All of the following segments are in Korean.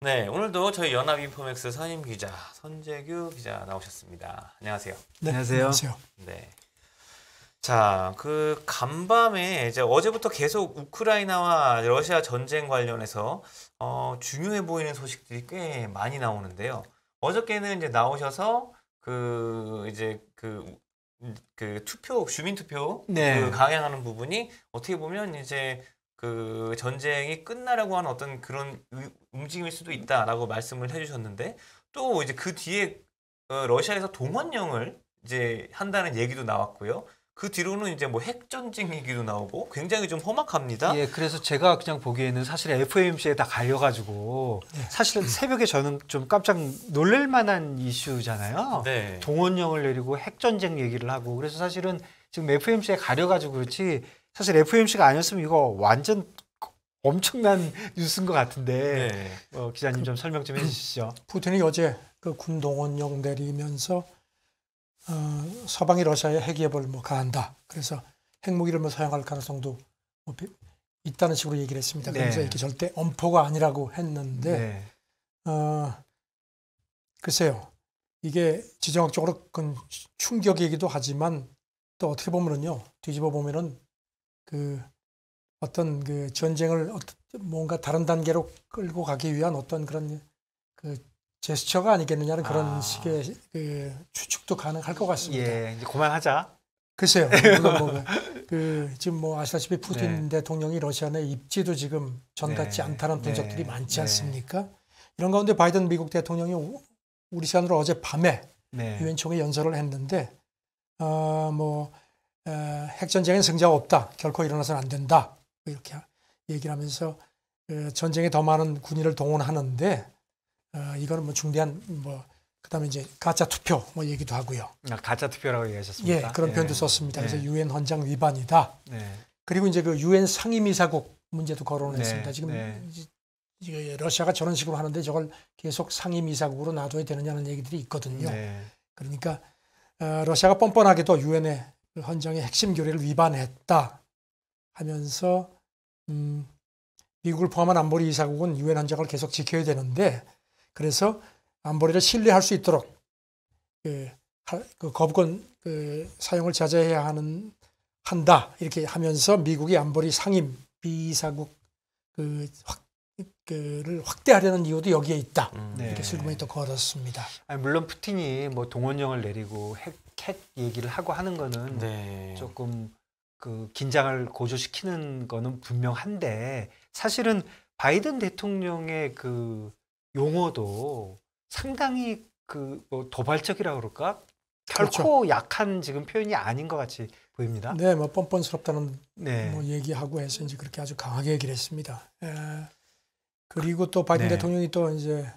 네, 오늘도 저희 연합인포맥스 선임 기자 선재규 기자 나오셨습니다. 안녕하세요. 네, 안녕하세요. 네. 자, 간밤에 이제 어제부터 계속 우크라이나와 러시아 전쟁 관련해서 중요해 보이는 소식들이 꽤 많이 나오는데요. 어저께는 이제 나오셔서 투표, 주민 투표 네. 강행하는 부분이 어떻게 보면 이제 전쟁이 끝나려고 하는 어떤 그런 움직임일 수도 있다라고 말씀을 해주셨는데, 또 이제 그 뒤에 러시아에서 동원령을 이제 한다는 얘기도 나왔고요. 그 뒤로는 이제 뭐 핵전쟁 얘기도 나오고 굉장히 좀 험악합니다. 예, 그래서 제가 그냥 보기에는 사실 FOMC에 다 갈려가지고 사실은 새벽에 저는 좀 깜짝 놀랄 만한 이슈잖아요. 네. 동원령을 내리고 핵전쟁 얘기를 하고, 그래서 사실은 지금 FOMC에 가려가지고 그렇지, 사실 FOMC가 아니었으면 이거 완전 엄청난 뉴스인 것 같은데, 네. 기자님 좀 설명 좀 해주시죠. 푸틴이 어제 그 군 동원령 내리면서 서방이 러시아에 핵기업을 가한다. 그래서 핵무기를 사용할 가능성도 있다는 식으로 얘기를 했습니다. 그래서 네. 이게 절대 엄포가 아니라고 했는데, 글쎄요. 이게 지정학적으로 그건 충격이기도 하지만 또 어떻게 보면은요, 뒤집어 보면은 어떤 전쟁을 뭔가 다른 단계로 끌고 가기 위한 어떤 그런 제스처가 아니겠느냐는 그런 식의 추측도 가능할 것 같습니다. 예, 이제 그만하자. 글쎄요. 물론 지금 아시다시피 푸틴 대통령이 러시아 내 입지도 지금 전 같지 않다는 분석들이 많지 않습니까? 이런 가운데 바이든 미국 대통령이 우리 시간으로 어제 밤에 유엔 총회 연설을 했는데, 핵전쟁엔 승자가 없다. 결코 일어나서는 안 된다. 이렇게 얘기를 하면서 전쟁에 더 많은 군인을 동원하는데, 이거는 중대한 그다음에 이제 가짜 투표 얘기도 하고요. 가짜 투표라고 얘기하셨습니까? 예, 그런 표현도 썼습니다. 그래서 유엔 헌장 위반이다. 그리고 이제 유엔 상임이사국 문제도 거론을 했습니다. 지금 러시아가 저런 식으로 하는데 저걸 계속 상임이사국으로 놔둬야 되느냐는 얘기들이 있거든요. 그러니까 러시아가 뻔뻔하게도 유엔의 헌장의 핵심 교례를 위반했다 하면서 미국을 포함한 안보리 이사국은 유엔 헌장을 계속 지켜야 되는데, 그래서 안보리를 신뢰할 수 있도록 거부권 사용을 자제해야 한다 이렇게 하면서 미국이 안보리 상임 비이사국 를 확대하려는 이유도 여기에 있다. 이렇게 슬그머니 또 걸었습니다. 물론 푸틴이 동원령을 내리고 핵 얘기를 하고 하는 거는 조금 긴장을 고조시키는 거는 분명한데, 사실은 바이든 대통령의 용어도 상당히 도발적이라고 그럴까? 결코 약한 지금 표현이 아닌 것 같이 보입니다. 네, 뻔뻔스럽다는 얘기하고 해서 이제 그렇게 아주 강하게 얘기를 했습니다. 그리고 또 바이든 대통령이 또 이제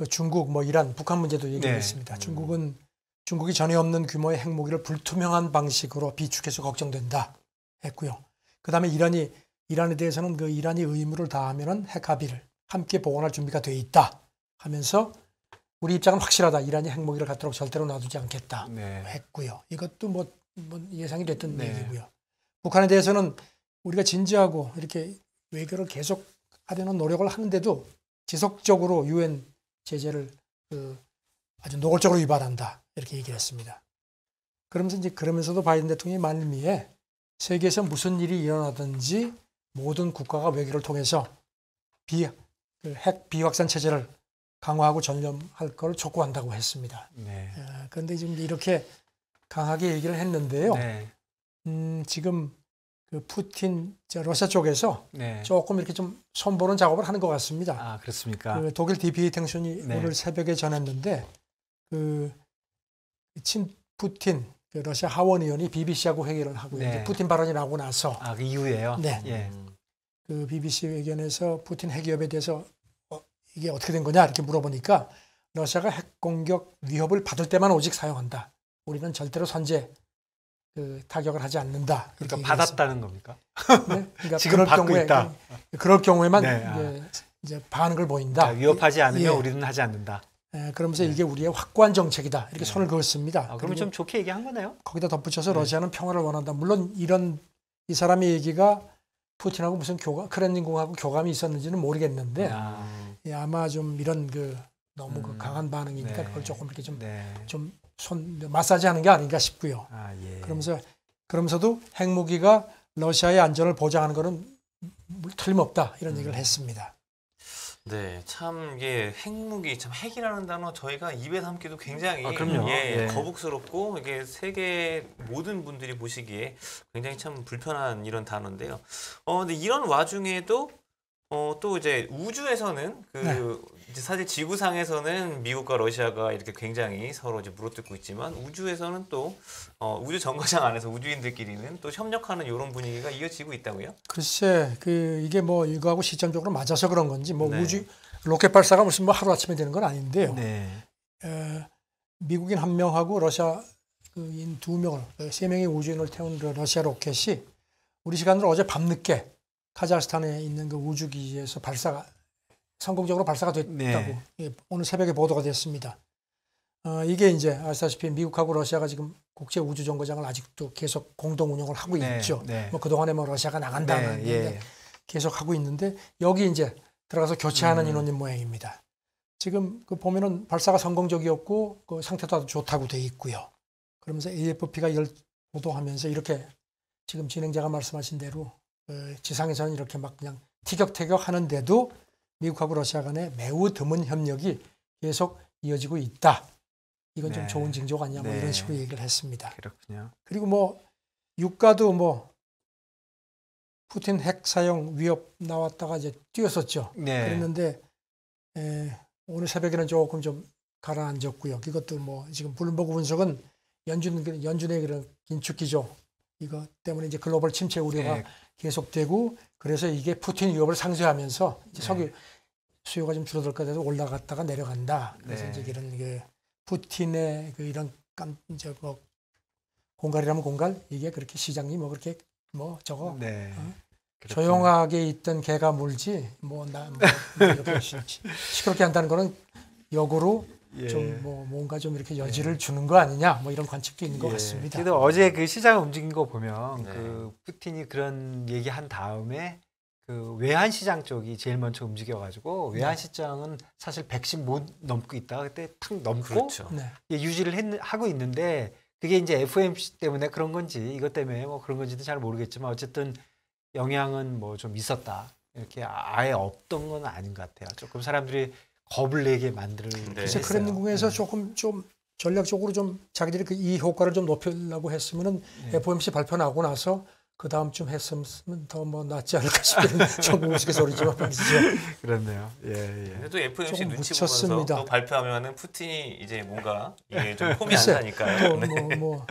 중국, 이란, 북한 문제도 얘기를 했습니다. 중국이 전에 없는 규모의 핵무기를 불투명한 방식으로 비축해서 걱정된다 했고요. 그다음에 이란에 대해서는 이란이 의무를 다하면은 핵 합의를 함께 복원할 준비가 돼 있다 하면서 우리 입장은 확실하다. 이란이 핵무기를 갖도록 절대로 놔두지 않겠다 했고요. 이것도 예상이 됐던 얘기고요. 북한에 대해서는 우리가 진지하고 이렇게 외교를 계속 하려는 노력을 하는데도 지속적으로 유엔 제재를 아주 노골적으로 위반한다 이렇게 얘기를 했습니다. 그러면서도 바이든 대통령이 말미에 세계에서 무슨 일이 일어나든지 모든 국가가 외교를 통해서 핵 비확산 체제를 강화하고 전념할 걸 촉구한다고 했습니다. 그런데 지금 이렇게 강하게 얘기를 했는데요. 지금 푸틴 러시아 쪽에서 조금 이렇게 좀 손보는 작업을 하는 것 같습니다. 아, 그렇습니까? 독일 DPA 통신이 오늘 새벽에 전했는데 푸틴 러시아 하원 의원이 BBC하고 회견을 하고요. 이제 푸틴 발언이 나오고 나서 그 이후에요? BBC 회견에서 푸틴 핵기업에 대해서 이게 어떻게 된 거냐 이렇게 물어보니까 러시아가 핵 공격 위협을 받을 때만 오직 사용한다. 우리는 절대로 선제 타격을 하지 않는다. 그러니까 받았다는 겁니까? 그러니까 지금 받고 있다. 그럴 경우에만 이제 반응을 보인다. 위협하지 않으면 우리는 하지 않는다. 그러면서 이게 우리의 확고한 정책이다. 이렇게 손을 그었습니다. 그러면 좀 좋게 얘기한 거네요. 거기다 덧붙여서 러시아는 평화를 원한다. 물론 이 사람의 얘기가 푸틴하고 무슨 크렘린궁하고 교감이 있었는지는 모르겠는데 예, 아마 좀 이런 그 너무 그 강한 반응이니까 네. 그걸 조금 이렇게 네. 좀 손 마사지하는 게 아닌가 싶고요. 아, 예. 그러면서도 핵무기가 러시아의 안전을 보장하는 것은 틀림없다 이런 얘기를 했습니다. 네, 참 이게 핵무기, 참 핵이라는 단어 저희가 입에 담기도 굉장히 그럼요. 예, 예. 거북스럽고 이게 세계 모든 분들이 보시기에 굉장히 참 불편한 이런 단어인데요. 근데 이런 와중에도 또 이제 우주에서는 이제 사실 지구상에서는 미국과 러시아가 이렇게 굉장히 서로 이제 물어뜯고 있지만 우주에서는 또 우주 정거장 안에서 우주인들끼리는 또 협력하는 이런 분위기가 이어지고 있다고요? 글쎄, 이게 뭐 이거하고 시점적으로 맞아서 그런 건지 뭐 네. 우주 로켓 발사가 무슨 뭐 하루 아침에 되는 건 아닌데요. 네. 미국인 1명하고 러시아인 2명을 3명의 우주인을 태운 그 러시아 로켓이 우리 시간으로 어제 밤늦게 카자흐스탄에 있는 그 우주기지에서 성공적으로 발사가 됐다고 네. 예, 오늘 새벽에 보도가 됐습니다. 이게 이제 아시다시피 미국하고 러시아가 지금 국제 우주 정거장을 아직도 계속 공동 운영을 하고 네. 있죠. 네. 뭐 그동안에 뭐 러시아가 나간다 네. 예. 계속 하고 있는데 여기 이제 들어가서 교체하는 인원인 모양입니다. 지금 그 보면은 발사가 성공적이었고 그 상태도 아주 좋다고 돼 있고요. 그러면서 AFP가 이걸 보도하면서 이렇게 지금 진행자가 말씀하신 대로 지상에서는 이렇게 막 그냥 티격태격 하는데도 미국하고 러시아 간에 매우 드문 협력이 계속 이어지고 있다. 이건 좀 네. 좋은 징조가 아니냐 뭐 네. 이런 식으로 얘기를 했습니다. 그렇군요. 그리고 뭐 유가도 뭐 푸틴 핵 사용 위협 나왔다가 이제 뛰었었죠. 네. 그랬는데 오늘 새벽에는 조금 좀 가라앉았고요. 이것도 뭐 지금 블룸버그 분석은 연준의 그런 긴축 기조 이거 때문에 이제 글로벌 침체 우려가 네. 계속되고 그래서 이게 푸틴 위협을 상쇄하면서 이제 네. 석유 수요가 좀 줄어들 것 같아서 올라갔다가 내려간다. 그래서 네. 이제 이런 그 푸틴의 그 이런 이제 뭐 공갈이라면 공갈 이게 그렇게 시장이 뭐 그렇게 뭐 저거 네. 그렇군요. 조용하게 있던 개가 물지 뭐 이렇게 시끄럽게 한다는 거는 역으로 예. 좀 뭐 뭔가 좀 이렇게 여지를 주는 거 아니냐 뭐 이런 관측도 있는 것 예. 같습니다. 그래도 어제 그 시장을 움직인 거 보면 네. 그 푸틴이 그런 얘기한 다음에 그 외환 시장 쪽이 제일 먼저 움직여가지고 외환 시장은 사실 110 못 넘고 있다가 그때 탁 넘고 그렇죠. 네. 유지를 하고 있는데 그게 이제 FOMC 때문에 그런 건지 이것 때문에 뭐 그런 건지는 잘 모르겠지만 어쨌든 영향은 뭐 좀 있었다. 이렇게 아예 없던 건 아닌 것 같아요. 조금 사람들이 겁을 내게 만들긴 네. 이제 했어요. 크렘린궁에서 조금 좀 전략적으로 좀 자기들이 이 효과를 좀 높이려고 했으면은 네. FOMC 발표 나고 나서 그 다음쯤 했으면 더 뭐 낫지 않을까 싶은 좀 우스갯소리지만 말이죠. 그렇네요. 예, 예. 근데 또 FOMC 조금 눈치 묻혔습니다. 보면서 또 발표하면은 푸틴이 이제 뭔가 이게 좀 폼이 안 글쎄, 나니까요. 네. 뭐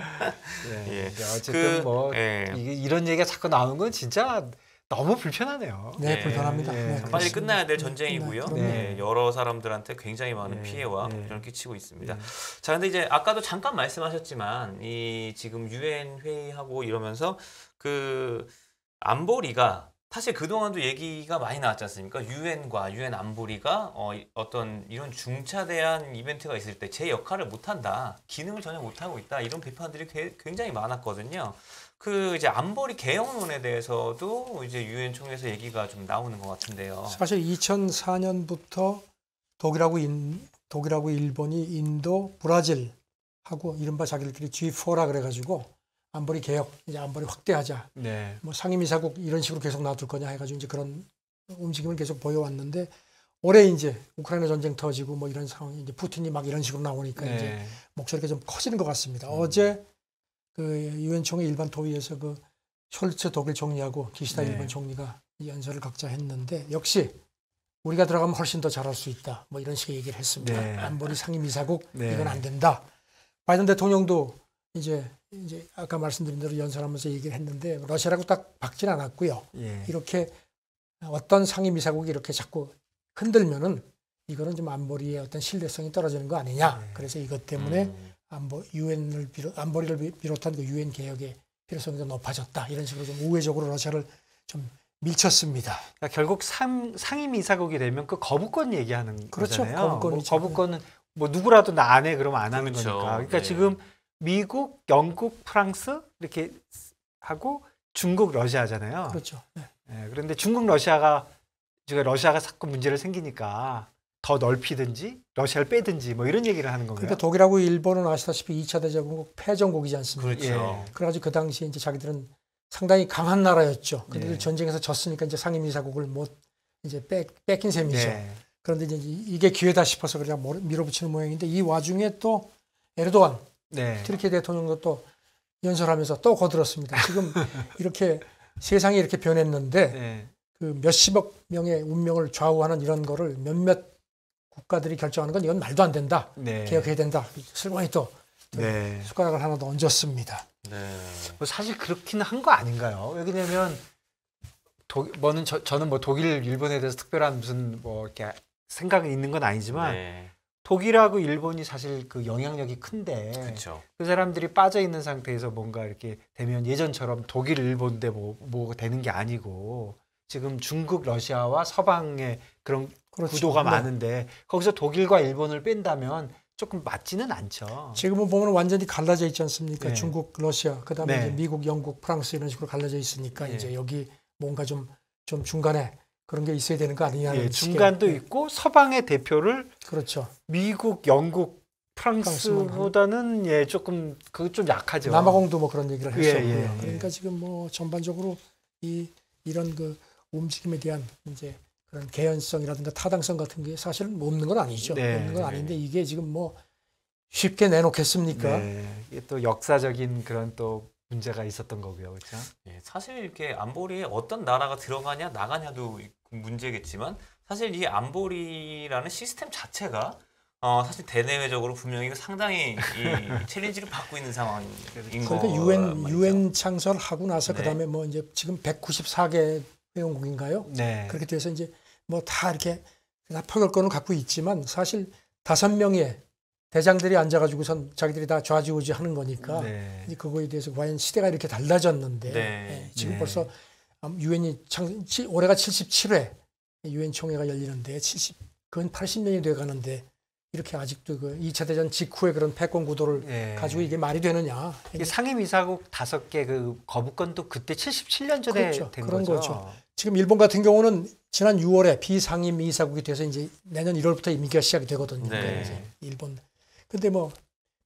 예. 예. 근데 어쨌든 뭐 예. 이런 얘기가 자꾸 나오는 건 진짜 너무 불편하네요. 네, 예. 불편합니다. 예. 네, 빨리 그렇습니다. 끝나야 될 네, 전쟁이고요. 그럼요. 네. 예, 여러 사람들한테 굉장히 많은 예. 피해와 예. 걱정을 끼치고 있습니다. 예. 자, 근데 이제 아까도 잠깐 말씀하셨지만 이 지금 유엔 회의하고 이러면서 그 안보리가 사실 그동안도 얘기가 많이 나왔지 않습니까? 유엔과 유엔 안보리가 어떤 이런 중차대한 이벤트가 있을 때 제 역할을 못한다, 기능을 전혀 못하고 있다 이런 비판들이 굉장히 많았거든요. 그 이제 안보리 개혁론에 대해서도 이제 유엔 총회에서 얘기가 좀 나오는 것 같은데요. 사실 2004년부터 독일하고 일본이 인도, 브라질하고 이른바 자기들끼리 G4라 그래가지고 안보리 개혁, 이제 안보리 확대하자. 네. 뭐 상임이사국 이런 식으로 계속 놔둘 거냐 해가지고 이제 그런 움직임을 계속 보여왔는데 올해 이제 우크라이나 전쟁 터지고 뭐 이런 상황이 이제 푸틴이 막 이런 식으로 나오니까 이제 네. 목소리가 좀 커지는 것 같습니다. 어제 그 유엔 총회 일반 토의에서 그 숄츠 독일 총리하고 기시다 네. 일본 총리가 연설을 각자 했는데 역시 우리가 들어가면 훨씬 더 잘할 수 있다. 뭐 이런 식의 얘기를 했습니다. 네. 안보리 상임이사국 네. 이건 안 된다. 바이든 대통령도 이제 아까 말씀드린 대로 연설하면서 얘기를 했는데 러시아라고 딱 박진 않았고요. 예. 이렇게 어떤 상임이사국이 이렇게 자꾸 흔들면은 이거는 좀 안보리의 어떤 신뢰성이 떨어지는 거 아니냐. 네. 그래서 이것 때문에 안보리를 비롯한 그 유엔 개혁의 필요성이 더 높아졌다. 이런 식으로 좀 우회적으로 러시아를 좀 밀쳤습니다. 그러니까 결국 상임이사국이 되면 그 거부권 얘기하는 그렇죠. 거잖아요. 거부권이죠. 거부권은 뭐 누구라도 나 안 해 그러면 안 하는 그렇죠. 거니까. 그러니까 네. 지금 미국, 영국, 프랑스 이렇게 하고 중국, 러시아잖아요. 그렇죠. 네. 예, 그런데 중국, 러시아가 지금 러시아가 자꾸 문제를 생기니까 더 넓히든지 러시아를 빼든지 뭐 이런 얘기를 하는 건가요? 그러니까 독일하고 일본은 아시다시피 2차 대전국 패전국이지 않습니까? 그렇죠. 예. 그래가지고 그 당시에 이제 자기들은 상당히 강한 나라였죠. 근데 예. 전쟁에서 졌으니까 이제 상임이사국을 못 이제 뺏긴 셈이죠. 네. 그런데 이제 이게 기회다 싶어서 그냥 밀어붙이는 모양인데 이 와중에 또 에르도안 네. 튀르키예 대통령도 또 연설하면서 또 거들었습니다. 지금 이렇게 세상이 이렇게 변했는데 네. 그 몇십억 명의 운명을 좌우하는 이런 거를 몇몇 국가들이 결정하는 건 이건 말도 안 된다. 네. 개혁해야 된다. 슬그머니 또 네. 숟가락을 하나 더 얹었습니다. 네. 뭐 사실 그렇긴 한 거 아닌가요? 왜냐면 저는 뭐 독일, 일본에 대해서 특별한 무슨 뭐 이렇게 생각이 있는 건 아니지만 네. 독일하고 일본이 사실 그 영향력이 큰데 그렇죠. 그 사람들이 빠져 있는 상태에서 뭔가 이렇게 되면 예전처럼 독일, 일본 대 뭐 되는 게 아니고 지금 중국, 러시아와 서방의 그런 그렇죠. 구도가 네. 많은데 거기서 독일과 일본을 뺀다면 조금 맞지는 않죠. 지금은 보면 완전히 갈라져 있지 않습니까? 네. 중국, 러시아, 그다음에 네. 이제 미국, 영국, 프랑스 이런 식으로 갈라져 있으니까 네. 이제 여기 뭔가 좀 중간에 그런 게 있어야 되는 거 아니냐는 예, 식의, 중간도 네. 있고 서방의 대표를 그렇죠. 미국, 영국, 프랑스보다는 예 조금 그거 좀 약하죠. 남아공도 뭐 그런 얘기를 예, 했었고요. 예, 예. 그러니까 지금 뭐 전반적으로 이런 그 움직임에 대한 이제 그런 개연성이라든가 타당성 같은 게 사실은 없는 건 아니죠. 네. 없는 건 아닌데 이게 지금 뭐 쉽게 내놓겠습니까? 네, 이게 또 역사적인 그런 또 문제가 있었던 거고요, 그렇죠? 예, 사실 이렇게 안보리에 어떤 나라가 들어가냐 나가냐도 문제겠지만 사실 이 안보리라는 시스템 자체가 사실 대내외적으로 분명히 상당히 이 챌린지를 받고 있는 상황인 그러니까 거죠. 유엔 창설하고 나서 네. 그다음에 뭐 이제 지금 194개 회원국인가요? 네, 그렇게 돼서 이제 뭐 다 이렇게 다 표결권을 갖고 있지만 사실 5명의 대장들이 앉아가지고선 자기들이 다 좌지우지 하는 거니까 네. 이제 그거에 대해서 과연 시대가 이렇게 달라졌는데 네. 예, 지금 네. 벌써 유엔이 올해가 77회 유엔 총회가 열리는데 그건 80년이 돼 가는데 이렇게 아직도 그 2차 대전 직후의 그런 패권 구도를 네. 가지고 이게 말이 되느냐? 이게 상임이사국 5개 그 거부권도 그때 77년 전에 그렇죠. 된 그런 거죠. 거죠. 지금 일본 같은 경우는 지난 6월에 비상임 이사국이 돼서 이제 내년 1월부터 임기가 시작이 되거든요. 네. 그러니까 이제 일본. 근데 뭐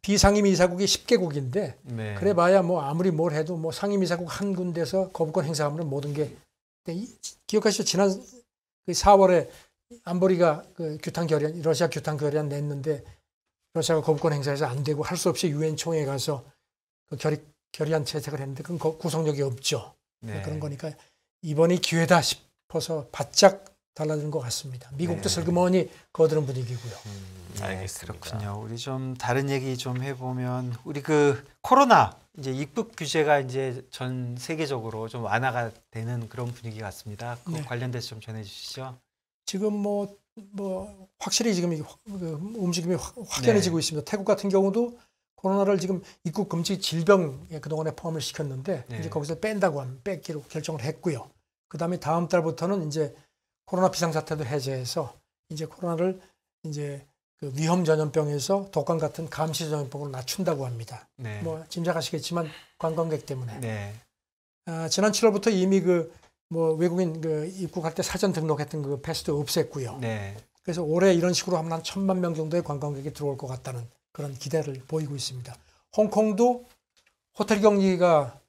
비상임 이사국이 10개국인데 네. 그래 봐야 뭐 아무리 뭘 해도 뭐 상임 이사국 한 군데서 거부권 행사하면 모든 게 기억하시죠? 지난 그 4월에 안보리가 그 러시아 규탄 결의안 냈는데 러시아가 거부권 행사해서 안 되고 할 수 없이 유엔 총회에 가서 그 결의안 채택을 했는데 그건 구속력이 없죠. 네. 그런 거니까 이번이 기회다 싶어서 바짝 달라지는 것 같습니다. 미국도 네. 슬그머니 거드는 분위기고요. 네, 알겠습니다. 그렇군요. 우리 좀 다른 얘기 좀 해보면 우리 그 코로나 이제 입국 규제가 이제 전 세계적으로 좀 완화가 되는 그런 분위기 같습니다. 그 네. 관련돼서 좀 전해주시죠. 지금 뭐 확실히 지금 움직임이 확연해지고 있습니다. 태국 같은 경우도 코로나를 지금 입국 금지 질병에 그동안에 포함을 시켰는데 네. 이제 거기서 뺏기로 결정을 했고요. 그다음에 다음 달부터는 이제 코로나 비상사태도 해제해서 이제 코로나를 이제 그 위험 전염병에서 독감 같은 감시 전염병으로 낮춘다고 합니다. 네. 뭐 짐작하시겠지만 관광객 때문에. 네. 지난 7월부터 이미 뭐 외국인 입국할 때 사전 등록했던 그 패스도 없앴고요. 네. 그래서 올해 이런 식으로 하면 한 1,000만 명 정도의 관광객이 들어올 것 같다는 그런 기대를 보이고 있습니다. 홍콩도 호텔 격리가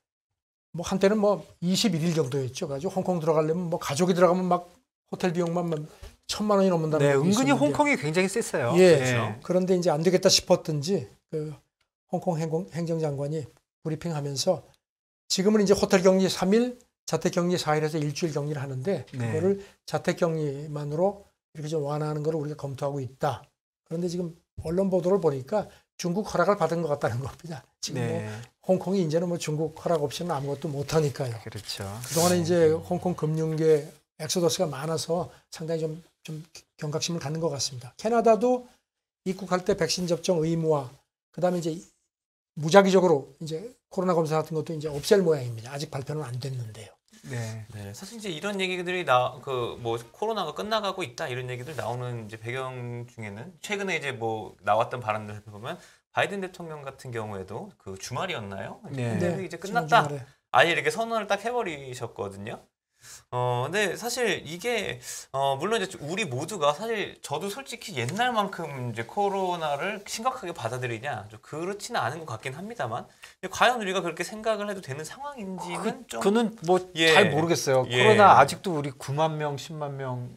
뭐 한때는 뭐 21일 정도였죠. 가지고 홍콩 들어가려면 뭐 가족이 들어가면 막 호텔 비용만 1,000만 원이 넘는다는 네, 얘기 은근히 있었는데. 홍콩이 굉장히 셌어요. 예. 네. 그런데 이제 안 되겠다 싶었던지 그 홍콩 행정장관이 브리핑하면서 지금은 이제 호텔 격리 3일, 자택 격리 4일에서 일주일 격리를 하는데 네. 그거를 자택 격리만으로 이렇게 좀 완화하는 걸 우리가 검토하고 있다. 그런데 지금 언론 보도를 보니까 중국 허락을 받은 것 같다는 겁니다. 지금 네. 뭐 홍콩이 이제는 뭐 중국 허락 없이는 아무것도 못 하니까요. 그렇죠. 그동안에 이제 홍콩 금융계 엑소더스가 많아서 상당히 좀 경각심을 갖는 것 같습니다. 캐나다도 입국할 때 백신 접종 의무화, 그다음에 이제 무작위적으로 이제 코로나 검사 같은 것도 이제 없앨 모양입니다. 아직 발표는 안 됐는데요. 네. 네, 사실 이제 이런 얘기들이 뭐 코로나가 끝나가고 있다 이런 얘기들 나오는 이제 배경 중에는 최근에 이제 뭐 나왔던 발언들 보면 바이든 대통령 같은 경우에도 그 주말이었나요? 네. 근데 이제 지난 끝났다. 주말에. 아예 이렇게 선언을 딱 해버리셨거든요. 근데 사실 이게 물론 이제 우리 모두가 사실 저도 솔직히 옛날만큼 이제 코로나를 심각하게 받아들이냐 좀 그렇지는 않은 것 같긴 합니다만 과연 우리가 그렇게 생각을 해도 되는 상황인지는 좀 그는 뭐 예. 잘 모르겠어요. 예. 코로나 아직도 우리 9만 명, 10만 명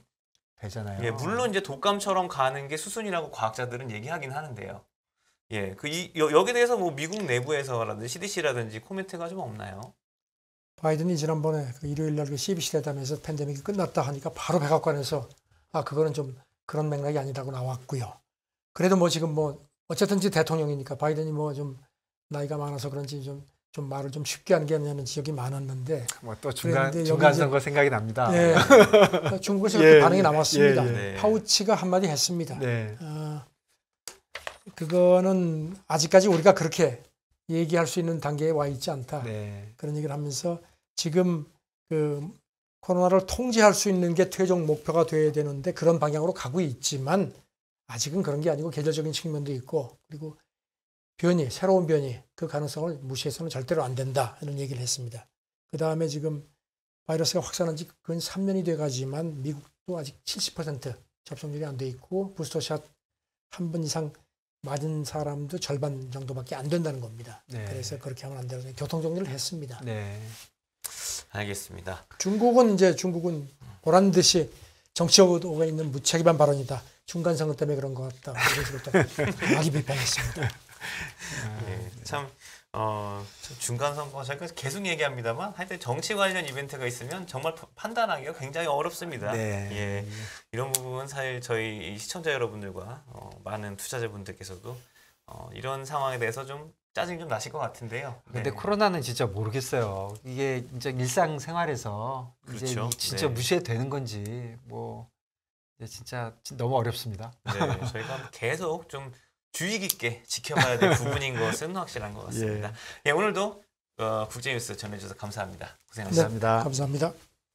되잖아요. 예, 물론 이제 독감처럼 가는 게 수순이라고 과학자들은 얘기하긴 하는데요. 예, 여기에 대해서 뭐 미국 내부에서라든지 CDC라든지 코멘트가 좀 없나요? 바이든이 지난번에 그 일요일 날 그 CBC 대담에서 팬데믹이 끝났다 하니까 바로 백악관에서 그거는 좀 그런 맥락이 아니라고 나왔고요. 그래도 뭐 지금 뭐 어쨌든지 대통령이니까 바이든이 뭐 좀 나이가 많아서 그런지 좀 말을 좀 쉽게 하는 게 아니냐는 지적이 많았는데 뭐 또 그런데 중간 선거 생각이 납니다. 예, 중국에서 그렇게 반응이 나왔습니다. 네. 파우치가 한마디 했습니다. 네. 그거는 아직까지 우리가 그렇게 얘기할 수 있는 단계에 와 있지 않다. 네. 그런 얘기를 하면서 지금 그 코로나를 통제할 수 있는 게 최종 목표가 돼야 되는데 그런 방향으로 가고 있지만 아직은 그런 게 아니고 계절적인 측면도 있고 그리고 새로운 변이 그 가능성을 무시해서는 절대로 안 된다 하는 얘기를 했습니다. 그 다음에 지금 바이러스가 확산한 지 근 3년이 돼가지만 미국도 아직 70% 접종률이 안 돼 있고 부스터샷 한 번 이상 맞은 사람도 절반 정도밖에 안 된다는 겁니다. 네. 그래서 그렇게 하면 안 되고 교통 정리를 했습니다. 네. 알겠습니다. 중국은 보란 듯이 정치적으로가 있는 무책임한 발언이다. 중간 선거 때문에 그런 것 같다. 이런 식으로 또 강하게 비판했습니다. 예, 참 중간 선거 저희가 계속 얘기합니다만 하여튼 정치 관련 이벤트가 있으면 정말 판단하기가 굉장히 어렵습니다. 네. 예, 이런 부분은 사실 저희 시청자 여러분들과 많은 투자자분들께서도 이런 상황에 대해서 좀 짜증이 좀 나실 것 같은데요. 근데 네. 코로나는 진짜 모르겠어요. 이게 진짜 일상생활에서 그렇죠. 이제 진짜 네. 무시해도 되는 건지 뭐 이제 진짜 너무 어렵습니다. 네, 저희가 계속 좀 주의 깊게 지켜봐야 될 부분인 것은 확실한 것 같습니다. 예, 오늘도 국제뉴스 전해주셔서 감사합니다. 고생하셨습니다. 감사합니다. 감사합니다.